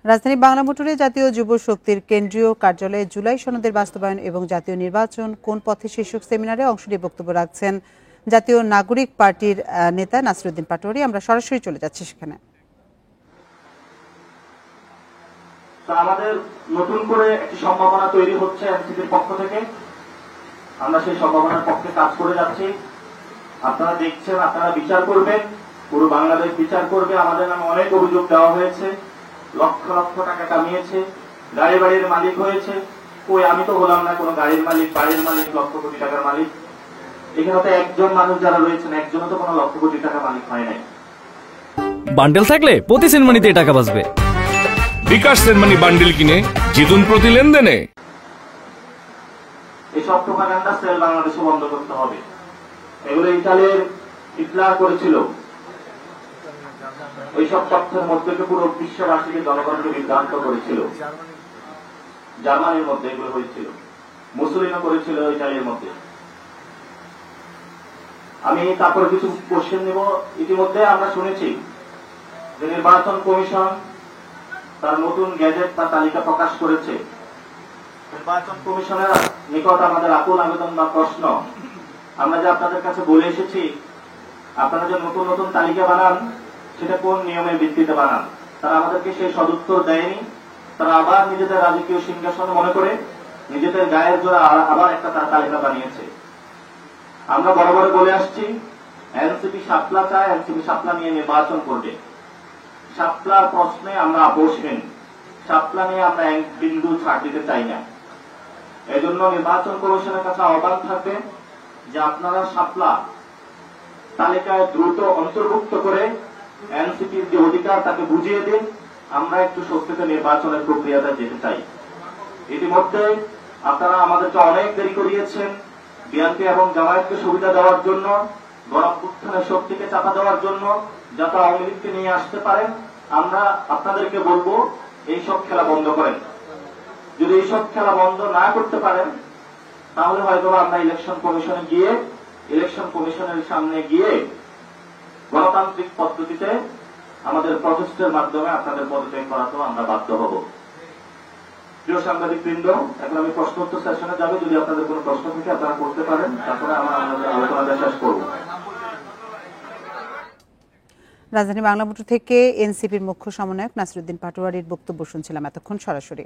রাজধানী বাংলা মোটরে জাতীয় যুব শক্তির কেন্দ্রীয় কার্যালয়ে জুলাই সনদের বাস্তবায়ন এবং জাতীয় নির্বাচন কোন পথে শীর্ষক সেমিনারে অংশ নিয়ে বক্তব্য রাখছেন জাতীয় নাগরিক পার্টির নেতা নাসিরউদ্দিন পাটোয়ারী। আমরা সরাসরি চলে যাচ্ছি সেখানে। আমাদের নতুন করে একটি সম্ভাবনা তৈরি হচ্ছে এনসিপির পক্ষ থেকে। আমরা সেই সম্ভাবনার পক্ষে কাজ করে যাচ্ছি। আপনারা দেখছেন, আপনারা বিচার করবেন, পুরো বাংলাদেশ বিচার করবে। আমাদের নামে অনেক অভিযোগ দেওয়া হয়েছে, লক্ষ লক্ষ টাকা কামিয়েছে, গাড়ি বাড়ির মালিক হয়েছে। কই, আমি তো হলাম না কোনো গাড়ির মালিক, বাড়ির মালিক, লক্ষ কোটি টাকার মালিক। এখানে তো একজন মানুষ যারা রয়েছেন, একজনও তো কোনো লক্ষ কোটি টাকার মালিক হয় নাই। বান্ডেল থাকলে প্রতি সেনমানিতে টাকা বাঁচবে। বিকাশ সেনমানি বান্ডেল কিনে জিতুন প্রতি লেনদেনে। এইসব প্রোপাগান্ডা সেল বাংলাদেশে বন্ধ করতে হবে। এগুলো ইতালির হিটলার করেছিল। ওইসব তথ্যের মধ্যে পুরো বিশ্ববাসীকে, জনগণকে বিভ্রান্ত করেছিল। জার্মানির মধ্যে এগুলো হয়েছিল, মুসলিনও করেছিল ইতালির মধ্যে। আমি তারপরে কিছু কোশ্চেন নিব। ইতিমধ্যে আমরা শুনেছি যে নির্বাচন কমিশন তার নতুন গ্যাজেট, তার তালিকা প্রকাশ করেছে। নির্বাচন কমিশনের নিকট আমাদের আকুল আবেদন বা প্রশ্ন, আমরা যে আপনাদের কাছে বলে এসেছি, আপনারা যে নতুন নতুন তালিকা বানান, সেটা কোন নিয়মের ভিত্তিতে বানান? তারা আমাদেরকে সেই সদুত্তর দেয়নি। তারা আবার নিজেদের রাজকীয় সিংহাসন মনে করে নিজেদের গায়ের জোরে আবার একটা তালিকা বানিয়েছে। আমরা বড় বড় বলে আসছি, এনসিপি শাপলা চায়, এনসিপি শাপলা নিয়ে নির্বাচন করবে। শাপলার প্রশ্নে আমরা আপোষহীন। শাপলা নিয়ে আমরা এক বিন্দু ছাড় দিতে চাই না। এই জন্য নির্বাচন কমিশনের কাছে আহ্বান থাকবে যে আপনারা শাপলা তালিকায় দ্রুত অন্তর্ভুক্ত করে এনসিপির যে অধিকার তাকে বুঝিয়ে দিন। আমরা একটু স্বস্তিতে নির্বাচনের প্রক্রিয়াটা যেতে চাই। ইতিমধ্যে আপনারা আমাদেরকে অনেক দেরি করিয়েছেন বিএনপি এবং জামায়াতকে সুবিধা দেওয়ার জন্য, গণঅভ্যুত্থানের শক্তিকে চাপা দেওয়ার জন্য, যাতে আওয়ামী লীগকে নিয়ে আসতে পারেন। আমরা আপনাদেরকে বলবো, এইসব খেলা বন্ধ করেন। যদি এইসব খেলা বন্ধ না করতে পারেন, তাহলে হয়তো আমরা ইলেকশন কমিশনে গিয়ে, ইলেকশন কমিশনের সামনে গিয়ে গণতান্ত্রিক পদ্ধতিতে আমাদের প্রচেষ্টার মাধ্যমে আপনাদের পদত্যাগ করাতেও আমরা বাধ্য হব। প্রিয় সাংবাদিক বৃন্দ, এখন আমি প্রশ্নোত্তর সেশনে যাবো। যদি আপনাদের কোনো প্রশ্ন থেকে আপনারা করতে পারেন, তারপরে আমরা আমাদের আলোচনাটা শেষ করব। রাজধানী বাংলা মোটর থেকে এনসিপির মুখ্য সমন্বয়ক নাসিরউদ্দিন পাটোয়ারীর বক্তব্য শুনছিলাম এতক্ষণ সরাসরি।